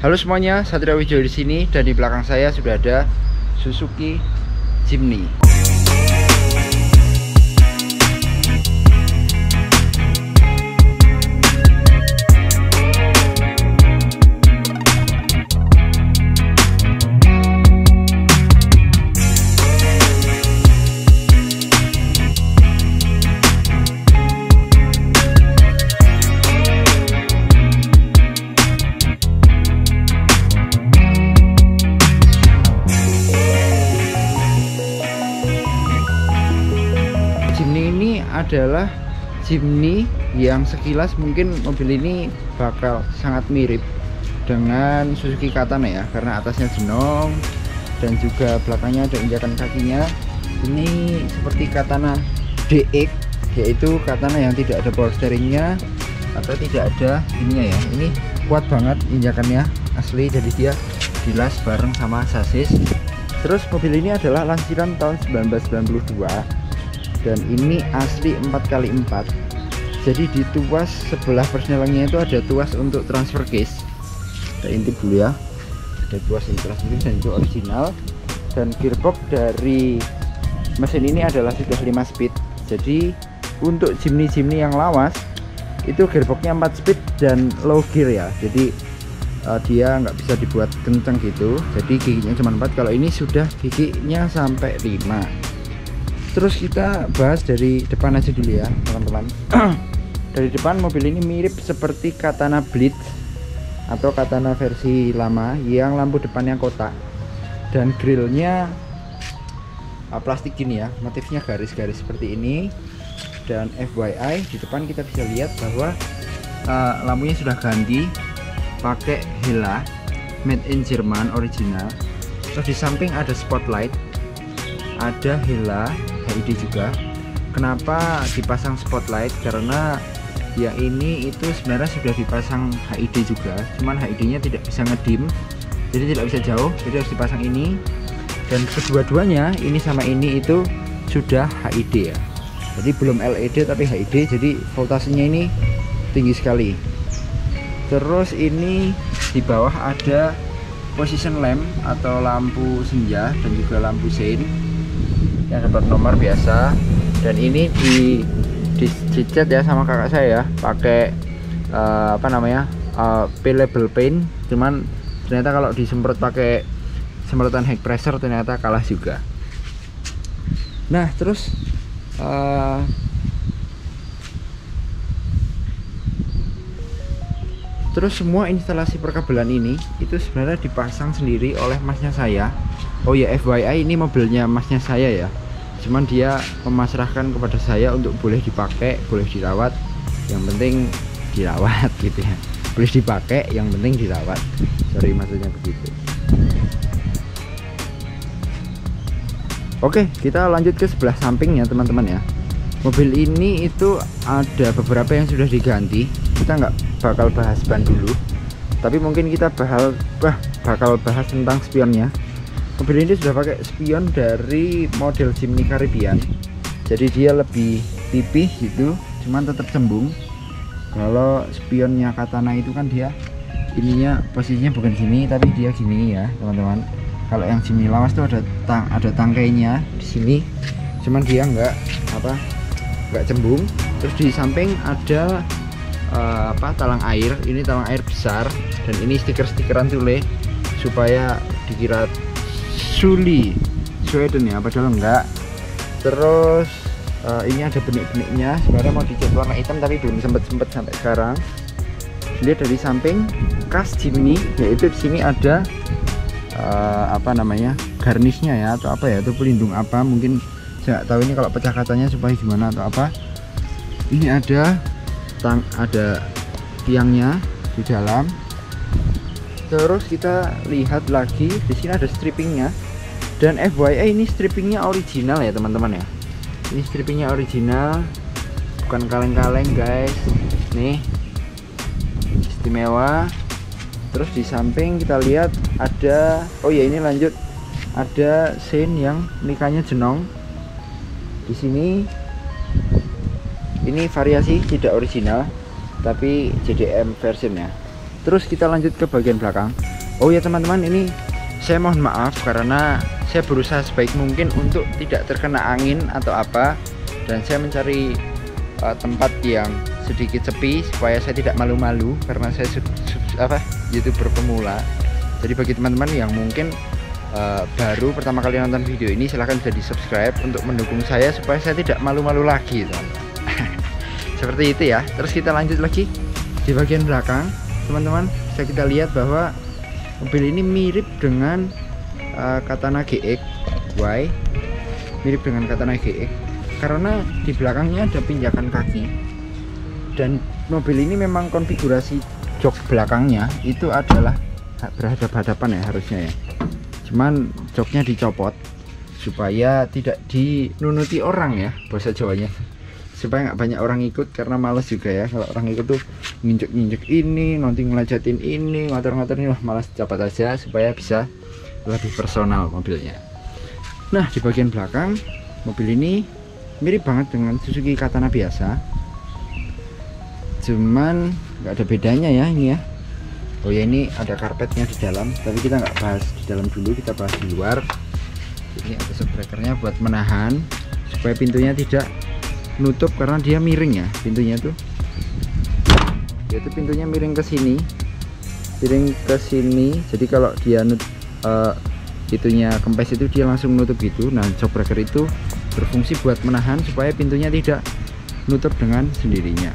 Halo semuanya, Satria Wijoyo di sini dan di belakang saya sudah ada Suzuki Jimny. Adalah Jimny yang sekilas mungkin mobil ini bakal sangat mirip dengan Suzuki Katana ya, karena atasnya jenong dan juga belakangnya ada injakan kakinya. Ini seperti Katana DX, yaitu Katana yang tidak ada power steeringnya atau tidak ada ininya ya. Ini kuat banget injakannya asli, jadi dia dilas bareng sama sasis. Terus mobil ini adalah lansiran tahun 1992 dan ini asli 4x4. Jadi di tuas sebelah persnelengnya itu ada tuas untuk transfer case. Kita intip dulu ya, ada tuas untuk transfer case dan itu original. Dan gearbox dari mesin ini adalah sudah 5 speed. Jadi untuk Jimny yang lawas itu gearboxnya 4 speed dan low gear ya. Jadi dia nggak bisa dibuat kenceng gitu, jadi giginya cuma 4. Kalau ini sudah giginya sampai 5. Terus kita bahas dari depan aja dulu ya teman-teman. Dari depan mobil ini mirip seperti Katana Blitz atau Katana versi lama yang lampu depannya kotak dan grillnya plastik gini ya, motifnya garis-garis seperti ini. Dan FYI di depan kita bisa lihat bahwa lampunya sudah ganti pakai Hella made in Jerman original. Terus di samping ada spotlight, ada Hella HID juga. Kenapa dipasang spotlight? Karena yang ini itu sebenarnya sudah dipasang HID juga, cuman HID nya tidak bisa ngedim, jadi tidak bisa jauh, jadi harus dipasang ini. Dan kedua-duanya ini sama ini itu sudah HID ya, jadi belum LED tapi HID, jadi voltasenya ini tinggi sekali. Terus ini di bawah ada position lamp atau lampu senja dan juga lampu sein yang dapat nomor biasa. Dan ini dicat ya sama kakak saya ya, pakai label paint. Cuman ternyata kalau disemprot pakai semprotan high pressure ternyata kalah juga. Nah terus semua instalasi perkabelan ini itu sebenarnya dipasang sendiri oleh masnya saya. Oh ya FYI, ini mobilnya masnya saya ya, cuman dia memasrahkan kepada saya untuk boleh dipakai, boleh dirawat, yang penting dirawat gitu ya. Boleh dipakai, yang penting dirawat. Sorry maksudnya begitu. Oke, kita lanjut ke sebelah sampingnya teman-teman ya. Mobil ini itu ada beberapa yang sudah diganti. Kita nggak bakal bahas ban dulu, tapi mungkin kita bakal bahas tentang spionnya. Mobil ini sudah pakai spion dari model Jimny Caribbean, jadi dia lebih tipis gitu, cuman tetap cembung. Kalau spionnya Katana itu kan dia ininya posisinya bukan gini tapi dia gini ya teman-teman. Kalau yang Jimny lawas tuh ada tangkainya di sini, cuman dia nggak cembung. Terus di samping ada talang air. Ini talang air besar dan ini stiker-stikeran tule supaya dikira Suli Sweden ya, padahal enggak. Terus ini ada benik-beniknya, sebenarnya mau dicat warna hitam tapi belum sempet sampai sekarang. Lihat dari samping khas Jimny, yaitu di sini ada garnisnya ya atau apa ya, itu pelindung apa, mungkin saya nggak tahu ini kalau pecah kacanya supaya gimana atau apa. Ini ada tiangnya di dalam. Terus kita lihat lagi di sini ada strippingnya. Dan FYI ini strippingnya original ya teman-teman ya. Ini strippingnya original, bukan kaleng-kaleng guys. Nih istimewa. Terus di samping kita lihat ada, oh ya ini lanjut, ada sein yang nikahnya jenong. Di sini ini variasi tidak original tapi JDM versionnya. Terus kita lanjut ke bagian belakang. Oh ya teman-teman, ini saya mohon maaf karena saya berusaha sebaik mungkin untuk tidak terkena angin atau apa, dan saya mencari tempat yang sedikit sepi supaya saya tidak malu-malu karena saya YouTuber pemula. Jadi bagi teman-teman yang mungkin baru pertama kali nonton video ini, silahkan bisa di subscribe untuk mendukung saya supaya saya tidak malu-malu lagi teman-teman. Seperti itu ya. Terus kita lanjut lagi di bagian belakang teman-teman, bisa kita lihat bahwa mobil ini mirip dengan Katana GX Y, mirip dengan Katana GX karena di belakangnya ada pinjakan kaki, dan mobil ini memang konfigurasi jok belakangnya itu adalah berhadapan-hadapan ya harusnya ya, cuman joknya dicopot supaya tidak dinunuti orang ya bahasa Jawanya, supaya nggak banyak orang ikut, karena males juga ya kalau orang ikut tuh nginjek-nginjek ini, nanti ngelajatin ini, ngotor-ngotorin, wah malas, cepat aja supaya bisa lebih personal mobilnya. Nah di bagian belakang mobil ini mirip banget dengan Suzuki Katana biasa, cuman nggak ada bedanya ya ini ya. Oh ya, ini ada karpetnya di dalam, tapi kita nggak bahas di dalam dulu, kita bahas di luar. Ini ada shockbreakernya buat menahan supaya pintunya tidak nutup karena dia miring ya, pintunya tuh. Yaitu pintunya miring ke sini. Jadi kalau dia itunya kempes itu dia langsung nutup gitu. Nah, shockbreaker itu berfungsi buat menahan supaya pintunya tidak nutup dengan sendirinya.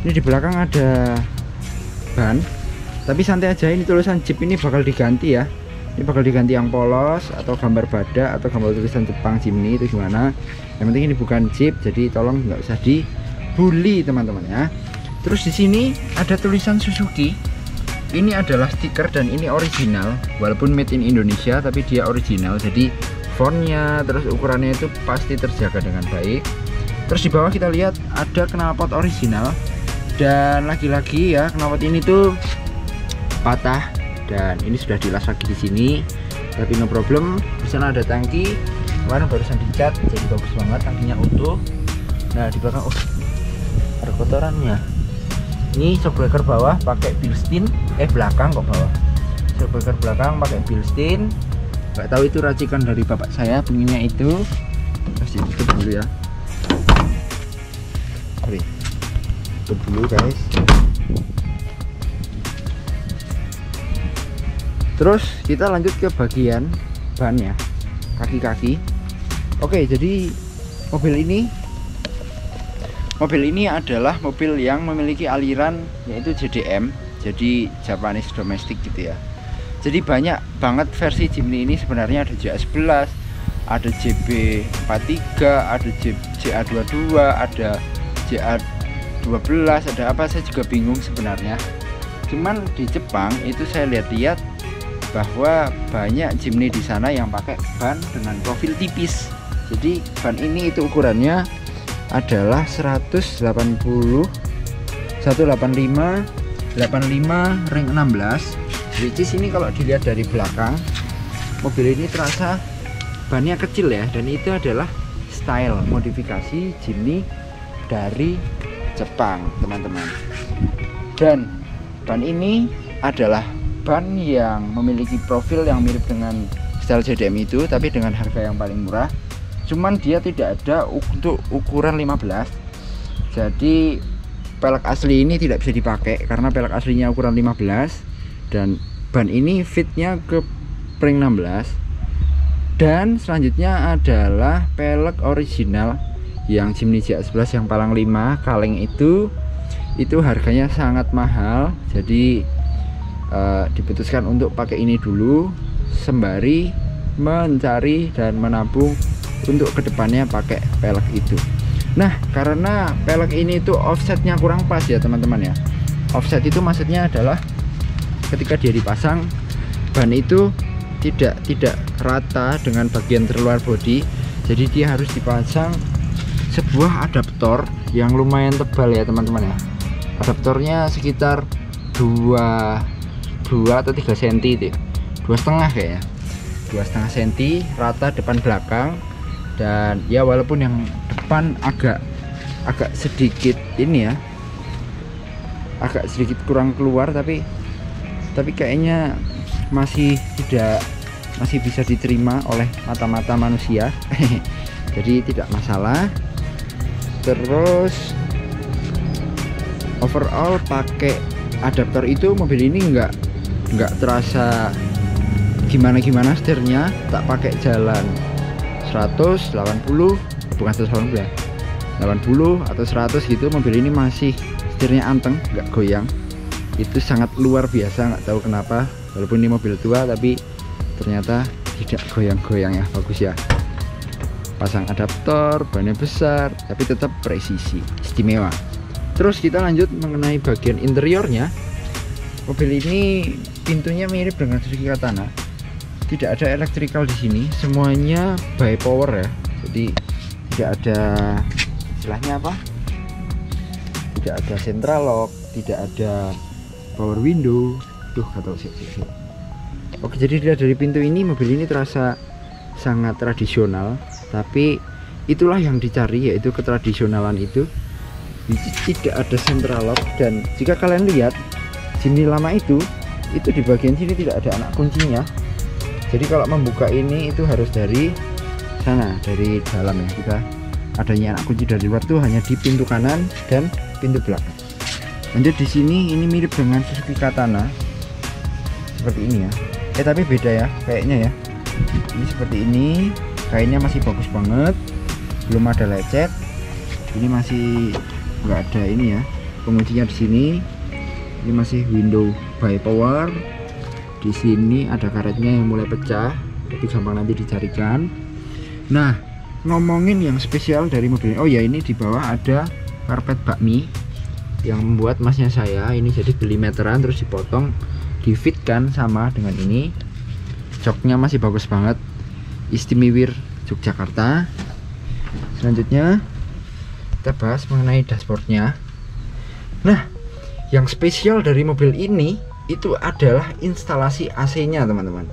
Ini di belakang ada ban, tapi santai aja, ini tulisan Jeep ini bakal diganti ya. Ini bakal diganti yang polos atau gambar badak atau gambar tulisan Jepang Jimny itu gimana. Yang penting ini bukan Jeep, jadi tolong nggak usah dibully teman-teman ya. Terus di sini ada tulisan Suzuki. Ini adalah stiker dan ini original, walaupun made in Indonesia tapi dia original. Jadi fontnya terus ukurannya itu pasti terjaga dengan baik. Terus di bawah kita lihat ada knalpot original, dan lagi-lagi ya knalpot ini tuh patah dan ini sudah dilas lagi di sini, tapi no problem. Di sana ada tangki, kemarin barusan dicat jadi bagus banget, tangkinya utuh. Nah di belakang ada kotorannya. Ini shockbreaker bawah pakai Bilstein, belakang kok bawah. Shockbreaker belakang pakai Bilstein. Gak tahu itu racikan dari bapak saya pengennya itu. Terus ditutup dulu ya. Tutup dulu guys. Terus kita lanjut ke bagian ban ya, kaki-kaki. Oke, jadi mobil ini adalah mobil yang memiliki aliran yaitu JDM, jadi Japanese Domestic gitu ya. Jadi banyak banget versi Jimny ini sebenarnya, ada JA11, ada JB43, ada JA22, ada JA12, ada apa saya juga bingung sebenarnya. Cuman di Jepang itu saya lihat-lihat bahwa banyak Jimny di sana yang pakai ban dengan profil tipis. Jadi ban ini itu ukurannya adalah 185 ring 16, which is ini kalau dilihat dari belakang mobil ini terasa bannya kecil ya, dan itu adalah style modifikasi Jimny dari Jepang teman-teman. Dan ban ini adalah ban yang memiliki profil yang mirip dengan style JDM itu, tapi dengan harga yang paling murah. Cuman dia tidak ada untuk ukuran 15. Jadi pelek asli ini tidak bisa dipakai karena pelek aslinya ukuran 15, dan ban ini fitnya ke spring 16. Dan selanjutnya adalah pelek original yang Jimny JA11 yang palang 5 kaleng itu harganya sangat mahal. Jadi diputuskan untuk pakai ini dulu sembari mencari dan menabung untuk kedepannya pakai pelek itu. Nah karena pelek ini tuh offsetnya kurang pas ya teman-teman ya. Offset itu maksudnya adalah ketika dia dipasang ban itu tidak rata dengan bagian terluar bodi, jadi dia harus dipasang sebuah adaptor yang lumayan tebal ya teman-teman ya. Adaptornya sekitar 2 atau 3 cm itu, 2,5 kayaknya, 2,5 cm rata depan belakang. Dan ya walaupun yang depan agak sedikit ini ya, agak sedikit kurang keluar, tapi kayaknya masih bisa diterima oleh mata-mata manusia. Jadi tidak masalah. Terus overall pakai adaptor itu mobil ini nggak terasa gimana setirnya. Tak pakai jalan 180, bukan 180 ya, 80 atau 100 gitu, mobil ini masih setirnya anteng, nggak goyang. Itu sangat luar biasa, nggak tahu kenapa, walaupun ini mobil tua tapi ternyata tidak goyang-goyang ya. Bagus ya, pasang adaptor, bannya besar tapi tetap presisi, istimewa. Terus kita lanjut mengenai bagian interiornya. Mobil ini pintunya mirip dengan Suzuki Katana, tidak ada electrical di sini, semuanya by power ya. Jadi tidak ada istilahnya apa, tidak ada central lock, tidak ada power window. Kata sih. Oke, jadi dilihat dari pintu ini, mobil ini terasa sangat tradisional, tapi itulah yang dicari, yaitu ketradisionalan itu. Tidak ada central lock, dan jika kalian lihat Jimny lama itu di bagian sini tidak ada anak kuncinya. Jadi kalau membuka ini itu harus dari sana, dari dalam ya. Kita adanya anak kunci dari luar tuh hanya di pintu kanan dan pintu belakang. Lanjut di sini, ini mirip dengan Suzuki Katana seperti ini ya. Tapi beda ya kayaknya ya. Ini seperti ini, kainnya masih bagus banget, belum ada lecet. Ini masih nggak ada ini ya, penguncinya di sini. Ini masih window by power. Di sini ada karetnya yang mulai pecah, tapi gampang nanti dicarikan. Nah, ngomongin yang spesial dari mobil ini, oh ya, ini di bawah ada karpet bakmi yang membuat masnya saya ini jadi beli meteran terus dipotong, difitkan sama dengan ini. Joknya masih bagus banget, Istimiwir Yogyakarta. Selanjutnya kita bahas mengenai dashboardnya. Nah, yang spesial dari mobil ini itu adalah instalasi AC-nya teman-teman.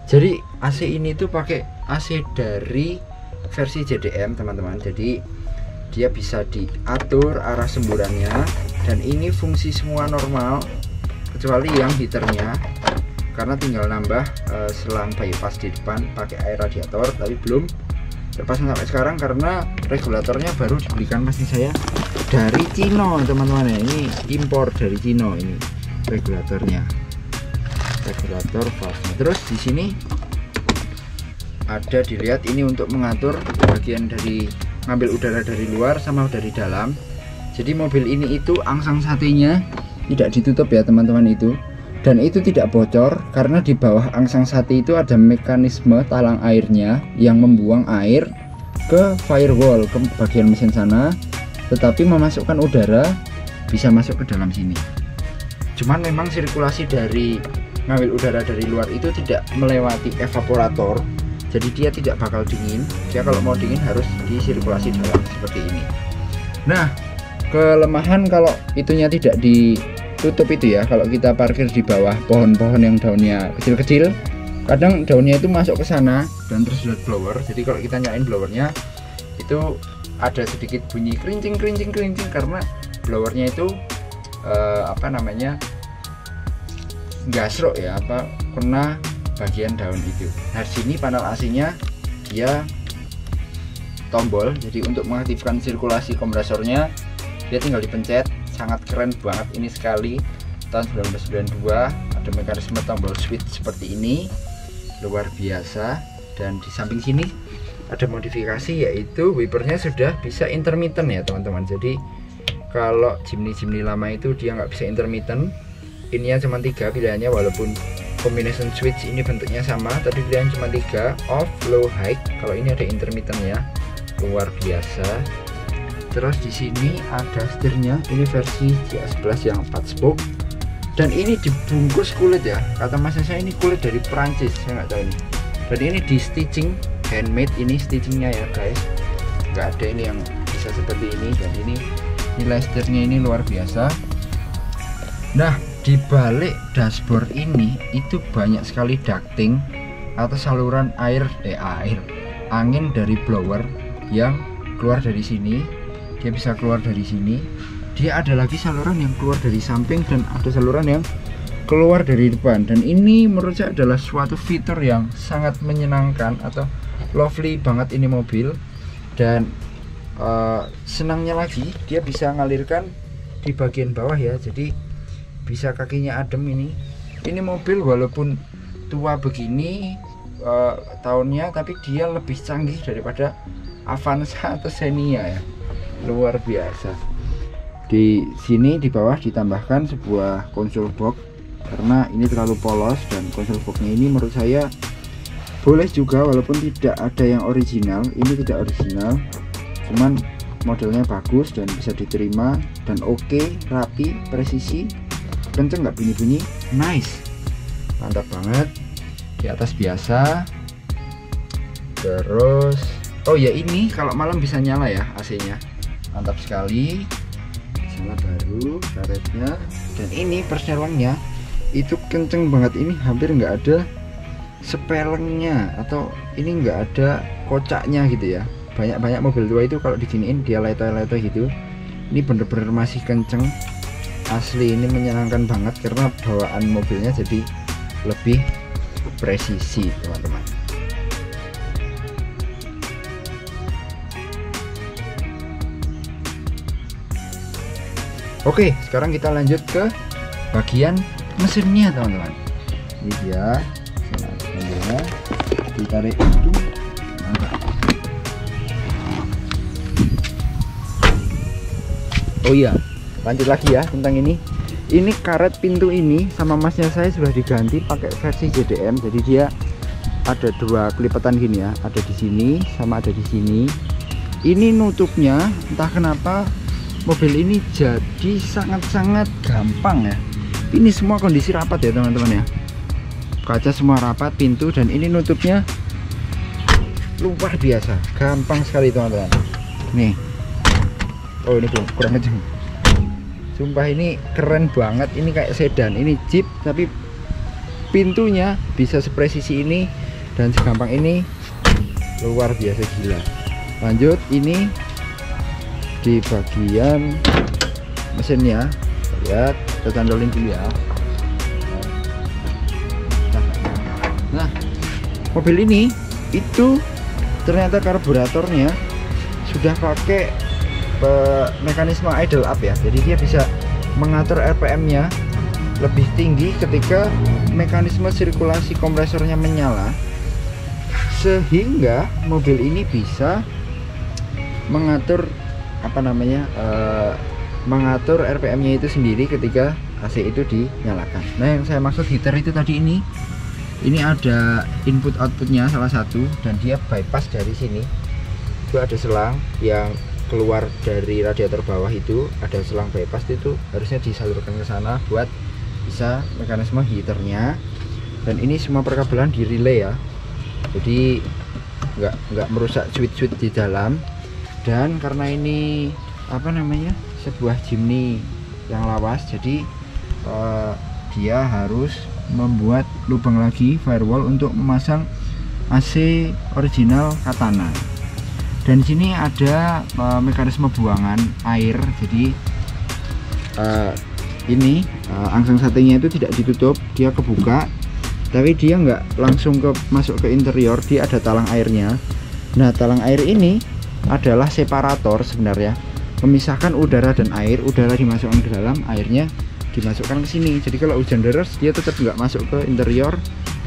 Jadi AC ini tuh pakai AC dari versi JDM teman-teman. Jadi dia bisa diatur arah semburannya, dan ini fungsi semua normal kecuali yang heaternya, karena tinggal nambah selang bypass di depan pakai air radiator, tapi belum terpasang sampai sekarang karena regulatornya baru dibelikan masnya saya dari Cino teman-teman ya. Ini impor dari Cino ini regulatornya, regulator valve. Terus di sini ada, dilihat ini untuk mengatur bagian dari ngambil udara dari luar sama dari dalam. Jadi mobil ini itu angsang satenya tidak ditutup ya teman-teman itu, dan itu tidak bocor karena di bawah angsang sate itu ada mekanisme talang airnya yang membuang air ke firewall, ke bagian mesin sana, tetapi memasukkan udara bisa masuk ke dalam sini. Cuman memang sirkulasi dari ngambil udara dari luar itu tidak melewati evaporator, jadi dia tidak bakal dingin. Dia kalau mau dingin harus disirkulasi dalam seperti ini. Nah, kelemahan kalau itunya tidak ditutup itu ya, kalau kita parkir di bawah pohon-pohon yang daunnya kecil-kecil, kadang daunnya itu masuk ke sana dan terus lihat blower. Jadi kalau kita nyalain blowernya itu ada sedikit bunyi kerincing karena blowernya itu apa namanya, gasrok ya, apa kena bagian daun itu. Nah, sini panel AC-nya dia tombol, jadi untuk mengaktifkan sirkulasi kompresornya dia tinggal dipencet. Sangat keren banget ini sekali, tahun 1992. Ada mekanisme tombol switch seperti ini, luar biasa. Dan di samping sini ada modifikasi, yaitu wipernya sudah bisa intermittent ya teman-teman. Jadi kalau Jimny lama itu dia nggak bisa intermittent. Ininya cuma 3 pilihannya, walaupun combination switch ini bentuknya sama, tapi pilihan cuma 3, off, low, high. Kalau ini ada intermittent ya, luar biasa. Terus di sini ada setirnya, ini versi GS11 yang 4 spoke, dan ini dibungkus kulit ya. Kata mas saya ini kulit dari Perancis, saya nggak tahu ini. Dan ini di stitching handmade, ini stitchingnya ya guys, nggak ada ini yang bisa seperti ini. Dan ini nilai setirnya ini luar biasa. Nah, di balik dashboard ini itu banyak sekali ducting atau saluran angin dari blower yang keluar dari sini. Dia bisa keluar dari sini. Dia ada lagi saluran yang keluar dari samping, dan ada saluran yang keluar dari depan. Dan ini menurut saya adalah suatu fitur yang sangat menyenangkan atau lovely banget ini mobil. Dan senangnya lagi dia bisa ngalirkan di bagian bawah ya, jadi bisa kakinya adem. Ini mobil walaupun tua begini tahunnya, tapi dia lebih canggih daripada Avanza atau Xenia ya, luar biasa. Di sini di bawah ditambahkan sebuah konsol box karena ini terlalu polos, dan konsol boxnya ini menurut saya boleh juga walaupun tidak ada yang original. Ini tidak original, cuman modelnya bagus dan bisa diterima dan oke, rapi, presisi, kenceng nggak bunyi-bunyi, nice, mantap banget. Di atas biasa. Terus oh ya, ini kalau malam bisa nyala ya AC-nya, mantap sekali. Nyala baru karetnya, dan ini persetelangnya itu kenceng banget. Ini hampir nggak ada sepelengnya, atau ini nggak ada kocaknya gitu ya. Banyak mobil tua itu kalau diginiin dia letoy-letoy gitu. Ini bener-bener masih kenceng asli. Ini menyenangkan banget karena bawaan mobilnya jadi lebih presisi teman-teman. Oke, sekarang kita lanjut ke bagian mesinnya teman-teman. Ini dia mobilnya, ditarik itu. Oh iya, lanjut lagi ya tentang ini. Ini karet pintu ini sama masnya saya sudah diganti pakai versi JDM. Jadi dia ada dua kelipatan gini ya, ada di sini sama ada di sini. Ini nutupnya entah kenapa mobil ini jadi sangat-sangat gampang ya. Ini semua kondisi rapat ya teman-teman ya. Kaca semua rapat, pintu, dan ini nutupnya luar biasa, gampang sekali teman-teman. Nih. Oh ini kurang kenceng. Sumpah ini keren banget. Ini kayak sedan, ini Jeep tapi pintunya bisa sepresisi ini dan segampang ini, luar biasa gila. Lanjut, ini di bagian mesinnya, lihat, kita candolin dulu ya. Nah, mobil ini itu ternyata karburatornya sudah pakai mekanisme idle up ya. Jadi dia bisa mengatur RPM nya lebih tinggi ketika mekanisme sirkulasi kompresornya menyala, sehingga mobil ini bisa mengatur mengatur RPM nya itu sendiri ketika AC itu dinyalakan. Nah yang saya maksud heater itu tadi, ini ada input outputnya salah satu, dan dia bypass dari sini. Itu ada selang yang keluar dari radiator bawah, itu ada selang bypass, itu harusnya disalurkan ke sana buat bisa mekanisme heaternya. Dan ini semua perkabelan di relay ya, jadi nggak merusak switch di dalam. Dan karena ini sebuah Jimny yang lawas, jadi dia harus membuat lubang lagi firewall untuk memasang AC original Katana. Dan di sini ada mekanisme buangan air. Jadi ini angsang satenya itu tidak ditutup, dia kebuka, tapi dia nggak langsung masuk ke interior, dia ada talang airnya. Nah talang air ini adalah separator sebenarnya, memisahkan udara dan air. Udara dimasukkan ke dalam, airnya dimasukkan ke sini. Jadi kalau hujan deras dia tetap nggak masuk ke interior,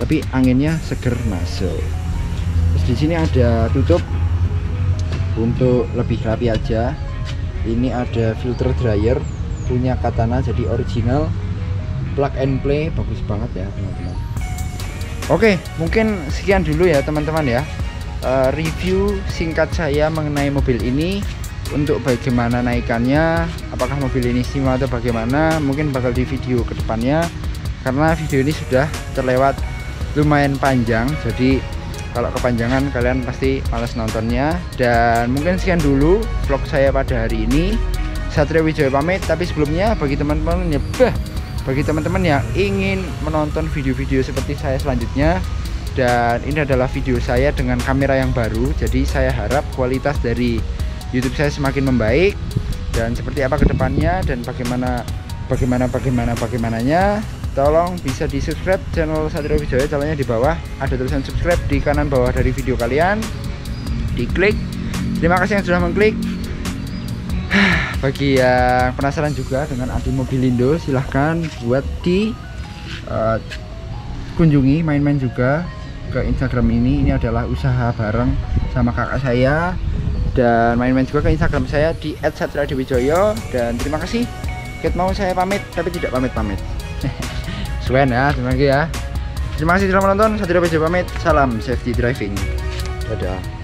tapi anginnya seger masuk. Terus di sini ada tutup untuk lebih rapi aja. Ini ada filter dryer punya Katana, jadi original, plug and play, bagus banget ya teman-teman. Oke, mungkin sekian dulu ya teman-teman ya, review singkat saya mengenai mobil ini. Untuk bagaimana naikannya, apakah mobil ini istimewa atau bagaimana, mungkin bakal di video kedepannya, karena video ini sudah terlewat lumayan panjang, jadi kalau kepanjangan kalian pasti males nontonnya. Dan mungkin sekian dulu vlog saya pada hari ini. Satria Wijaya pamit, tapi sebelumnya bagi teman-teman yang ingin menonton video-video seperti saya selanjutnya, dan ini adalah video saya dengan kamera yang baru, jadi saya harap kualitas dari YouTube saya semakin membaik. Dan seperti apa kedepannya dan bagaimananya, tolong bisa di subscribe channel Satrio Wijaya, caranya di bawah ada tulisan subscribe di kanan bawah dari video kalian, diklik. Terima kasih yang sudah mengklik. Bagi yang penasaran juga dengan Adi Mobilindo, silahkan buat di kunjungi, main-main juga ke Instagram ini. Ini adalah usaha bareng sama kakak saya, dan main-main juga ke Instagram saya di @satriodiwijoyo. Dan terima kasih. Mau saya pamit tapi tidak pamit. Suen ya, terima kasih ya. Terima kasih telah menonton. Satrio Wijaya pamit. Salam safety driving. Dadah.